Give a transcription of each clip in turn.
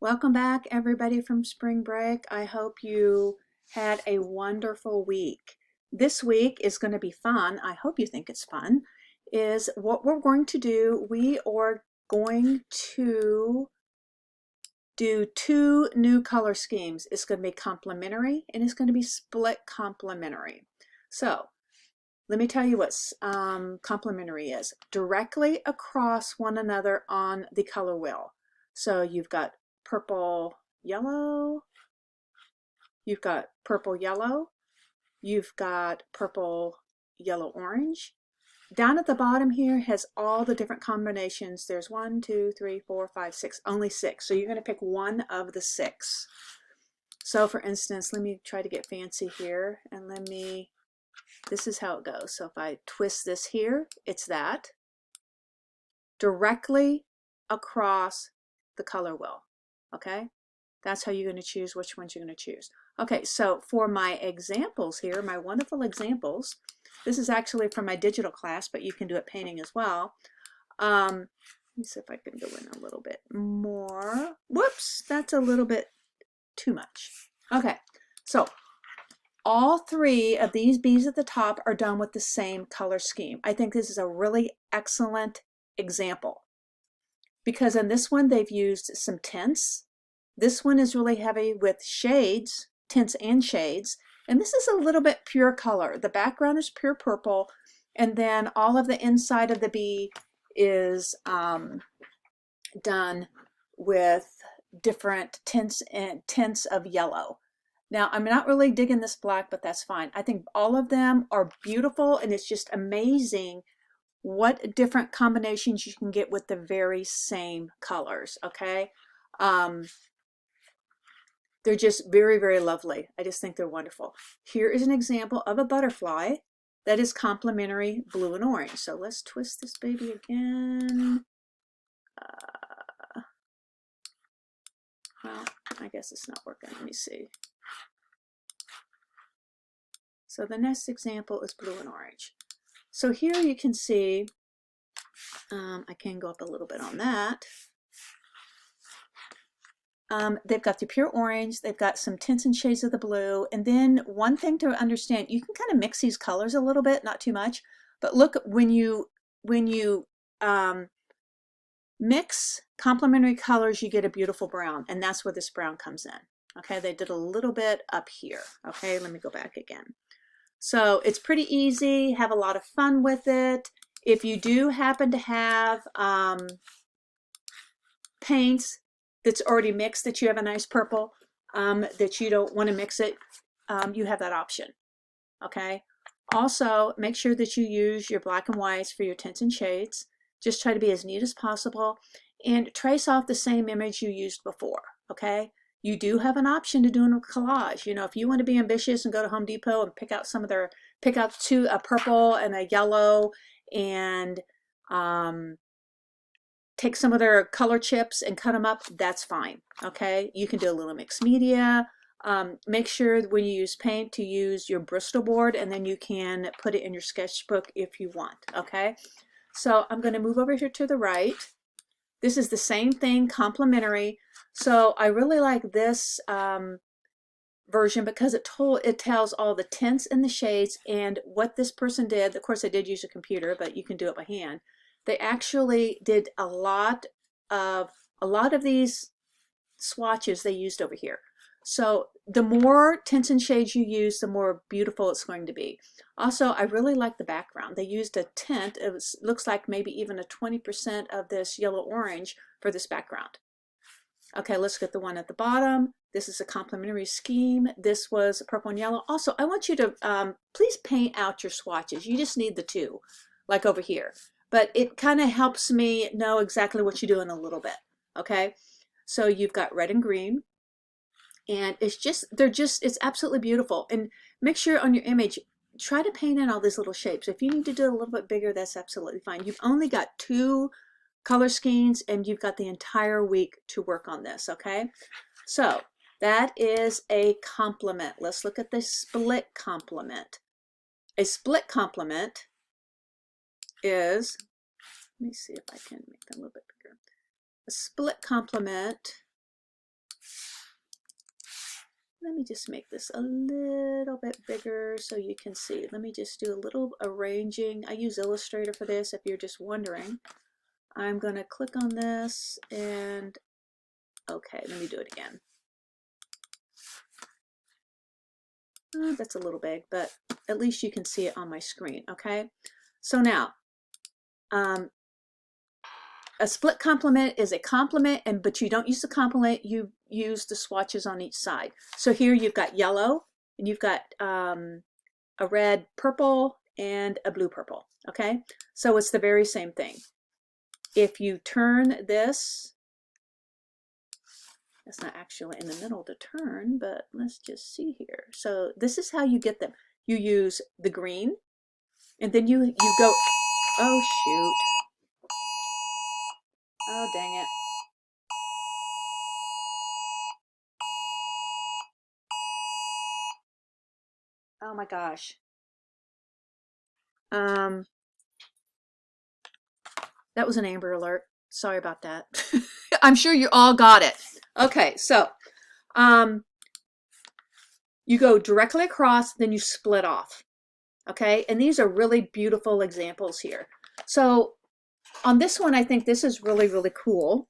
Welcome back, everybody, from spring break. I hope you had a wonderful week. This week is going to be fun. I hope you think it's fun. Is what we're going to do. We are going to do two new color schemes. It's going to be complementary and it's going to be split complementary. So let me tell you what complementary is. Directly across one another on the color wheel. So you've got purple, yellow, you've got purple, yellow, you've got purple, yellow, orange. Down at the bottom here has all the different combinations. There's 1, 2, 3, 4, 5, 6, only 6. So you're going to pick one of the 6. So for instance, let me try to get fancy here and this is how it goes. So if I twist this here, it's that. Directly across the color wheel, okay? That's how you're going to choose which ones you're going to choose. Okay, so for my examples here, my wonderful examples, this is actually from my digital class, but you can do it painting as well. Let me see if I can go in a little bit more. Whoops, that's a little bit too much. Okay, so all 3 of these bees at the top are done with the same color scheme. I think this is a really excellent example because in this one they've used some tints. This one is really heavy with shades, tints and shades, and this is a little bit pure color. The background is pure purple, and then all of the inside of the bee is done with different tints of yellow. Now, I'm not really digging this black, but that's fine. I think all of them are beautiful, and it's just amazing what different combinations you can get with the very same colors, okay? They're just very, very lovely. I just think they're wonderful. Here is an example of a butterfly that is complementary blue and orange. So let's twist this baby again. Well, I guess it's not working. Let me see. So the next example is blue and orange. So here you can see, I can go up a little bit on that. They've got the pure orange, they've got some tints and shades of the blue, and then one thing to understand, you can kind of mix these colors a little bit, not too much, but look, when you mix complementary colors, you get a beautiful brown, and that's where this brown comes in. Okay, they did a little bit up here. Okay, let me go back again. So it's pretty easy, have a lot of fun with it. If you do happen to have paints that's already mixed, that you have a nice purple, that you don't want to mix it, you have that option, okay? Also, make sure that you use your black and whites for your tints and shades. Just try to be as neat as possible and trace off the same image you used before, okay? You do have an option to do a collage. You know, if you want to be ambitious and go to Home Depot and pick out a purple and a yellow and take some of their color chips and cut them up, that's fine, okay? You can do a little mixed media. Make sure when you use paint to use your Bristol board, and then you can put it in your sketchbook if you want, okay? So I'm going to move over here to the right. This is the same thing, complementary. So I really like this version because it tells all the tints and the shades and what this person did. Of course, I did use a computer, but you can do it by hand. They actually did a lot of these swatches they used over here. So the more tints and shades you use, the more beautiful it's going to be. Also, I really like the background. They used a tint. Looks like maybe even a 20% of this yellow orange for this background. Okay, let's get the one at the bottom. This is a complementary scheme. This was purple and yellow. Also, I want you to please paint out your swatches. You just need the 2, like over here. But it kind of helps me know exactly what you do in a little bit, okay? So you've got red and green, and it's absolutely beautiful. And make sure on your image, try to paint in all these little shapes. If you need to do it a little bit bigger, that's absolutely fine. You've only got 2 color schemes, and you've got the entire week to work on this, okay? So that is a complement. Let's look at the split complement. A split complement is, let me see if I can make that a little bit bigger. A split complement Let me just make this a little bit bigger so you can see. Let me just do a little arranging. I use Illustrator for this if you're just wondering. I'm going to click on this and okay, let me do it again. That's a little big, but at least you can see it on my screen, okay? So now, a split complement is a complement, but you don't use the complement, you use the swatches on each side. So here you've got yellow, and you've got a red purple, and a blue purple, okay? So it's the very same thing. If you turn this, that's not actually in the middle to turn, but let's just see here. So this is how you get them. You use the green, and then you go, oh shoot. Oh, dang it. Oh my gosh. That was an Amber Alert. Sorry about that. I'm sure you all got it. Okay, so you go directly across, then you split off. Okay, and these are really beautiful examples here. So on this one, I think this is really, really cool.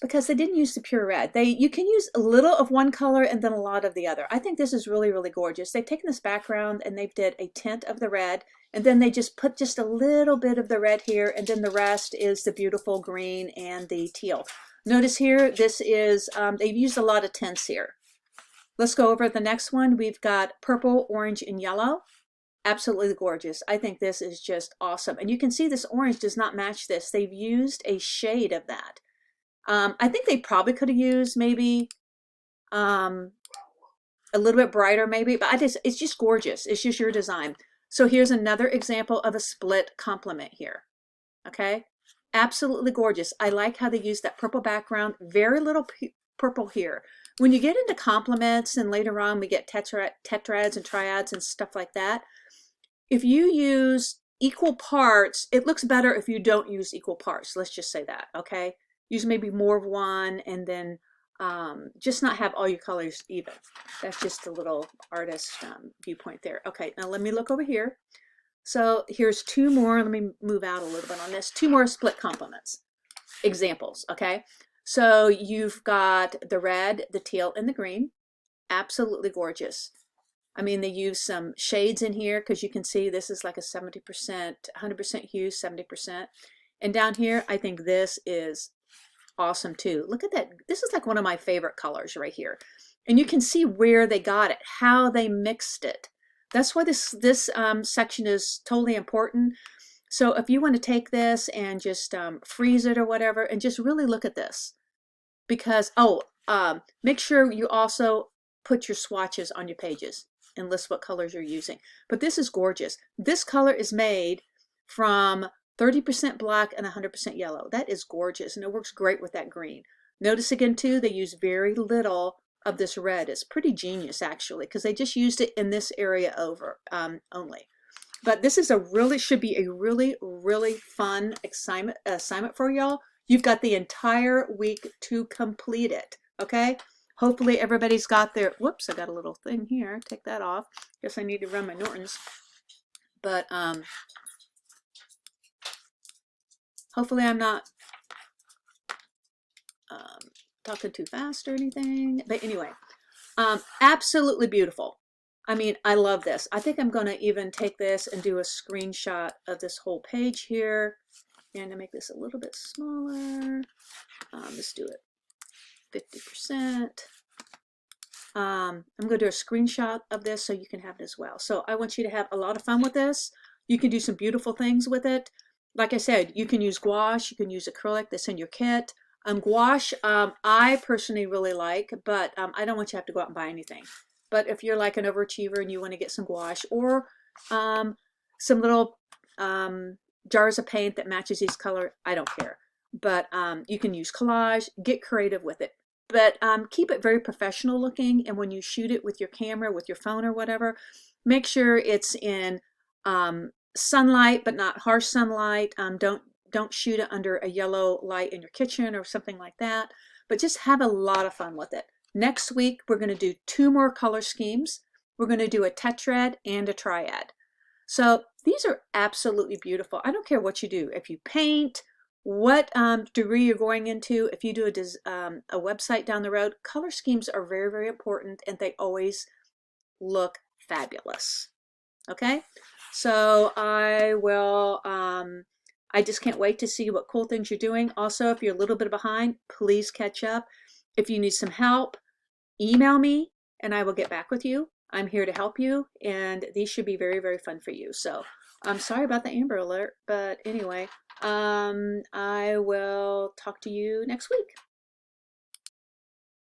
Because they didn't use the pure red. You can use a little of one color and then a lot of the other. I think this is really, really gorgeous. They've taken this background and they've did a tint of the red, and then they just put just a little bit of the red here, and then the rest is the beautiful green and the teal. Notice here, this is, they've used a lot of tints here. Let's go over the next one. We've got purple, orange, and yellow. Absolutely gorgeous. I think this is just awesome. And you can see this orange does not match this. They've used a shade of that. I think they probably could have used maybe a little bit brighter maybe, but it's just gorgeous. It's just your design. So here's another example of a split complement here. Okay, absolutely gorgeous. I like how they use that purple background, very little purple here. When you get into complements and later on we get tetrads and triads and stuff like that, if you use equal parts, it looks better if you don't use equal parts. Let's just say that, okay? Use maybe more of one, and then just not have all your colors even. That's just a little artist viewpoint there. Okay, now let me look over here. So here's two more. Let me move out a little bit on this. Two more split complements examples, okay? So you've got the red, the teal, and the green. Absolutely gorgeous. I mean, they use some shades in here because you can see this is like a 70%, 100% hue, 70%. And down here, I think this is awesome too. Look at that. This is like one of my favorite colors right here. And you can see where they got it, how they mixed it. That's why this section is totally important. So if you want to take this and just freeze it or whatever, and just really look at this. Because, make sure you also put your swatches on your pages and list what colors you're using. But this is gorgeous. This color is made from 30% black and 100% yellow. That is gorgeous, and it works great with that green. Notice again too, they use very little of this red. It's pretty genius actually, because they just used it in this area over only. But this is should be a really, really fun assignment for y'all. You've got the entire week to complete it, okay? Hopefully everybody's got their, whoops, I got a little thing here. Take that off. Guess I need to run my Nortons. But hopefully I'm not talking too fast or anything. But anyway, absolutely beautiful. I mean, I love this. I think I'm going to even take this and do a screenshot of this whole page here. And to make this a little bit smaller, let's do it 50%. I'm going to do a screenshot of this so you can have it as well. So I want you to have a lot of fun with this. You can do some beautiful things with it. Like I said, you can use gouache, you can use acrylic, that's in your kit. Gouache, I personally really like, but I don't want you to have to go out and buy anything. But if you're like an overachiever and you want to get some gouache or some little jars of paint that matches each color, I don't care. But you can use collage, get creative with it. But keep it very professional looking, and when you shoot it with your camera, with your phone or whatever, make sure it's in sunlight, but not harsh sunlight. Don't Don't shoot it under a yellow light in your kitchen or something like that, but just have a lot of fun with it. Next week, we're going to do 2 more color schemes. We're going to do a tetrad and a triad. So these are absolutely beautiful. I don't care what you do. If you paint, what degree you're going into, if you do a website down the road, color schemes are very, very important, and they always look fabulous. Okay, so I will, I just can't wait to see what cool things you're doing. Also, if you're a little bit behind, please catch up. If you need some help, email me and I will get back with you. I'm here to help you, and these should be very, very fun for you. So I'm sorry about the Amber Alert, but anyway, I will talk to you next week.